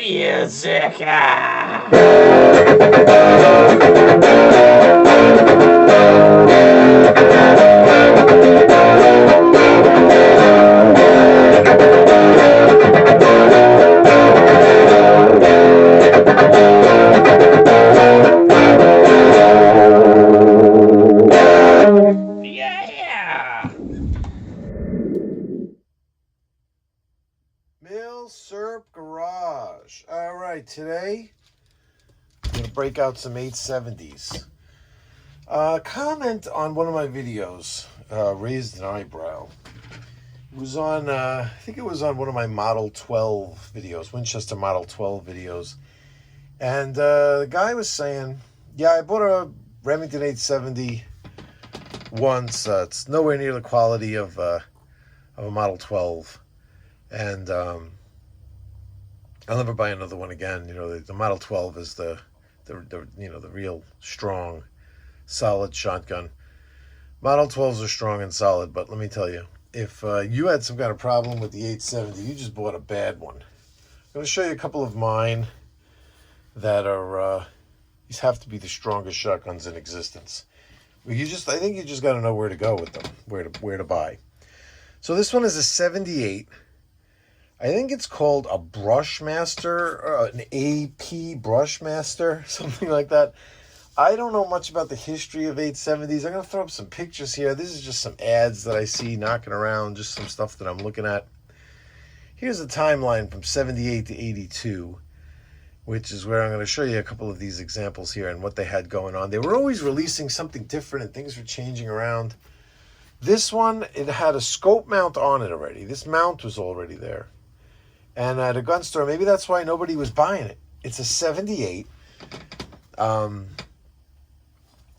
music. Yeah. Milsurp Garage. All right, today I'm going to break out some 870s. Comment on one of my videos raised an eyebrow. It was on, I think it was on one of my Model 12 videos, Winchester Model 12 videos. And the guy was saying, yeah, I bought a Remington 870 once. It's nowhere near the quality of a Model 12. And I'll never buy another one again. You know, the Model 12 is the real strong, solid shotgun. Model 12s are strong and solid, but let me tell you, if you had some kind of problem with the 870, you just bought a bad one. I'm going to show you a couple of mine that are these have to be the strongest shotguns in existence. I think you just got to know where to go with them, where to buy. So this one is a 78. I think it's called a Brushmaster, an AP Brushmaster, something like that. I don't know much about the history of 870s. I'm going to throw up some pictures here. This is just some ads that I see knocking around, just some stuff that I'm looking at. Here's a timeline from 78 to 82, which is where I'm going to show you a couple of these examples here and what they had going on. They were always releasing something different and things were changing around. This one, it had a scope mount on it already. This mount was already there. And at a gun store, maybe that's why nobody was buying it. It's a 78.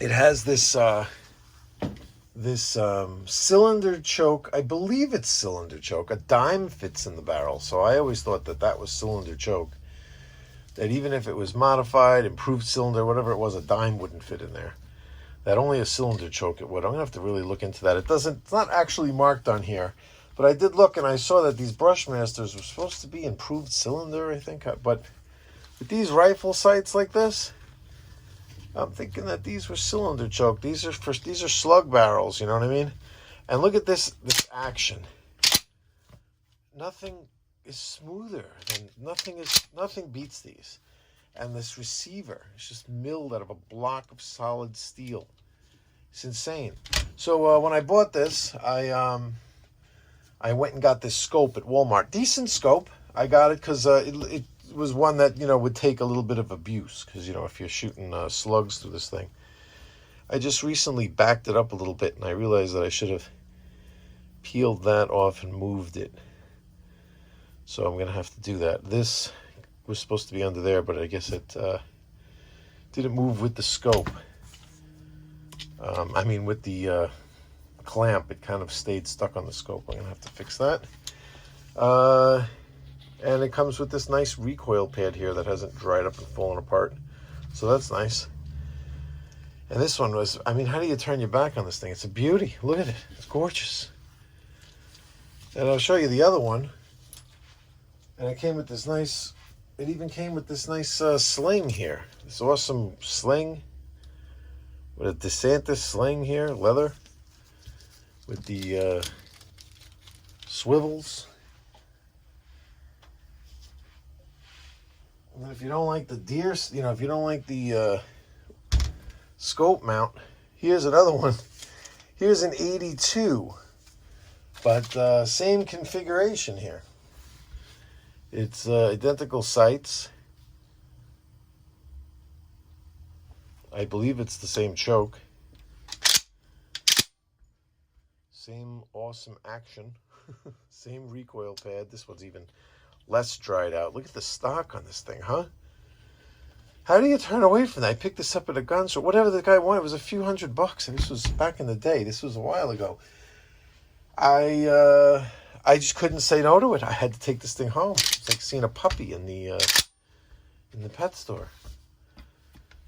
It has this cylinder choke. I believe it's cylinder choke. A dime fits in the barrel. So I always thought that was cylinder choke. That even if it was modified, improved cylinder, whatever it was, a dime wouldn't fit in there. That only a cylinder choke it would. I'm going to have to really look into that. It's not actually marked on here. But I did look, and I saw that these Brushmasters were supposed to be improved cylinder, I think. But with these rifle sights like this, I'm thinking that these were cylinder choke. These are slug barrels, you know what I mean? And look at this action. Nothing is smoother than nothing beats these. And this receiver is just milled out of a block of solid steel. It's insane. So when I bought this, I went and got this scope at Walmart. Decent scope. I got it because it was one that, would take a little bit of abuse. Because, if you're shooting slugs through this thing. I just recently backed it up a little bit. And I realized that I should have peeled that off and moved it. So I'm going to have to do that. This was supposed to be under there. But I guess it didn't move with the scope. With the clamp, it kind of stayed stuck on the scope. I'm gonna have to fix that. And it comes with this nice recoil pad here that hasn't dried up and fallen apart, so that's nice. And this one was, how do you turn your back on this thing? It's a beauty. Look at it. It's gorgeous. And I'll show you the other one. And it even came with this nice sling here. This awesome sling with a DeSantis sling here, leather, with the swivels. And if you don't like the if you don't like the scope mount, here's another one. Here's an 82, but same configuration here. It's identical sights. I believe it's the same choke. Same awesome action. Same recoil pad. This one's even less dried out. Look at the stock on this thing, huh? How do you turn away from that? I picked this up at a gun store. Whatever the guy wanted, it was a few $100. And this was back in the day. This was a while ago. I just couldn't say no to it. I had to take this thing home. It's like seeing a puppy in the pet store.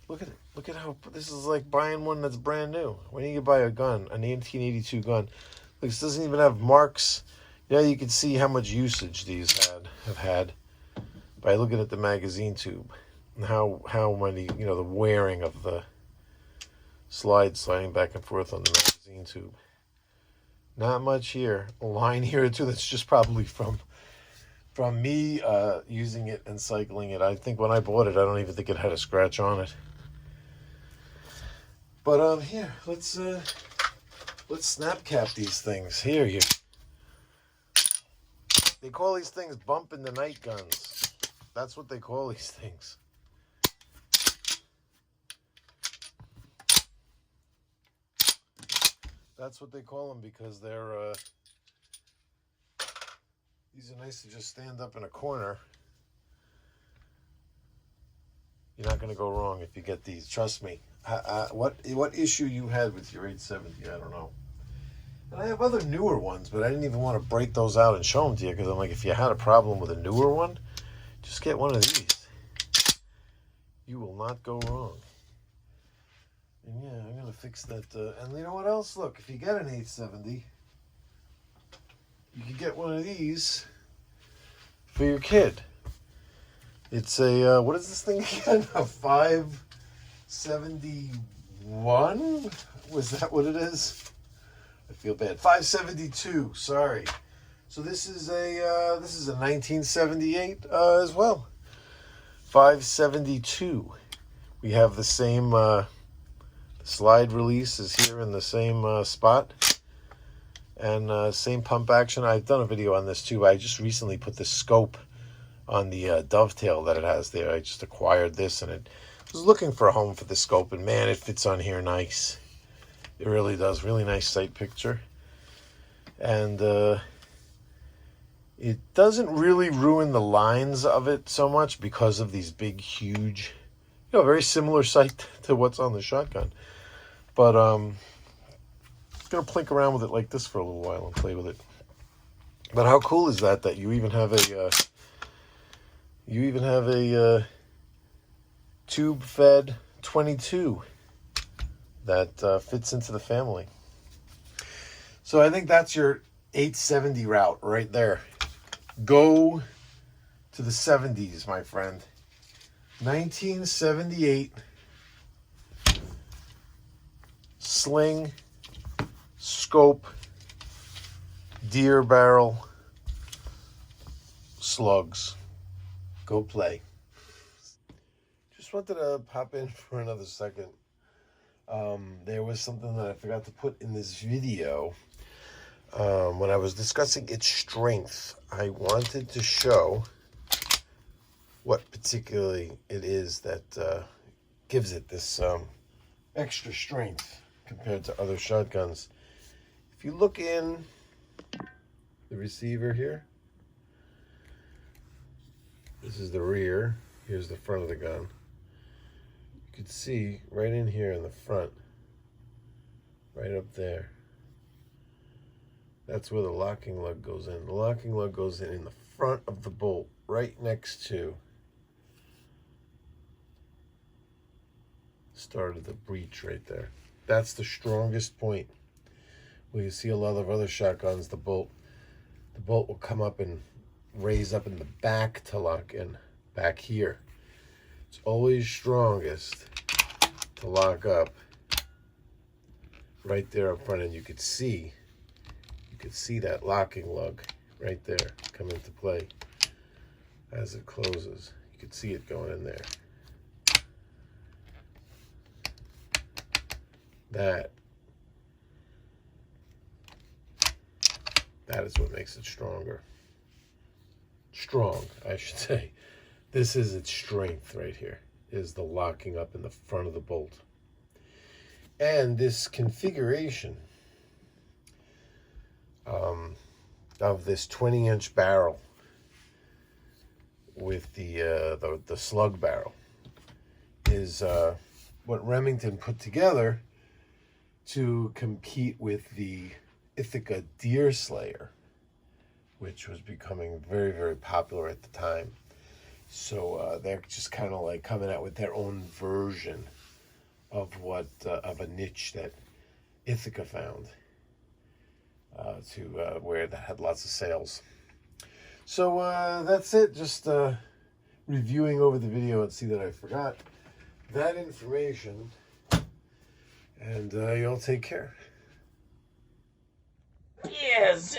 Look at it. Look at how this is like buying one that's brand new. When you buy a gun, an 1882 gun, look, this doesn't even have marks. Yeah, you can see how much usage these have had. by looking at the magazine tube and how many, the wearing of the sliding back and forth on the magazine tube. Not much here. A line here or two that's just probably from me using it and cycling it. I think when I bought it, I don't even think it had a scratch on it. But here, let's snap cap these things. Here. They call these things bump in the night guns. That's what they call these things. That's what they call them because they're, these are nice to just stand up in a corner. You're not going to go wrong if you get these. Trust me. What issue you had with your 870, I don't know. And I have other newer ones, but I didn't even want to break those out and show them to you because I'm like, if you had a problem with a newer one, just get one of these. You will not go wrong. And yeah, I'm going to fix that. And you know what else? Look, if you get an 870, you can get one of these for your kid. It's a, what is this thing again? A 571? Was that what it is? I feel bad. 572, sorry. So this is a 1978 as well. 572. We have the same slide release is here in the same spot. And same pump action. I've done a video on this too. I just recently put the scope on the dovetail that it has there. I just acquired this and it was looking for a home for the scope. And man, it fits on here nice. It really does. Really nice sight picture. And it doesn't really ruin the lines of it so much because of these big, huge, very similar sight to what's on the shotgun. But I'm going to plink around with it like this for a little while and play with it. But how cool is that you even have a tube-fed 22 that fits into the family. So I think that's your 870 route right there. Go to the 70s, my friend. 1978 sling, scope, deer barrel, slugs. Go play. Just wanted to pop in for another second. There was something that I forgot to put in this video. When I was discussing its strength, I wanted to show what particularly it is that gives it this extra strength compared to other shotguns. If you look in the receiver here, this is the rear, here's the front of the gun. You can see right in here in the front, right up there, that's where the locking lug goes in. The locking lug goes in the front of the bolt, right next to the start of the breech right there. That's the strongest point. Where you see a lot of other shotguns, the bolt will come up and raise up in the back to lock in, back here. It's always strongest to lock up right there up front, and you could see that locking lug right there come into play as it closes. You could see it going in there. That is what makes it stronger. Strong, I should say. This is its strength right here, is the locking up in the front of the bolt. And this configuration of this 20-inch barrel with the slug barrel is what Remington put together to compete with the Ithaca Deer Slayer, which was becoming very, very popular at the time. So they're just kind of like coming out with their own version of of a niche that Ithaca found where that had lots of sales. So that's it. Just reviewing over the video and see that I forgot that information. And y'all take care. Yes.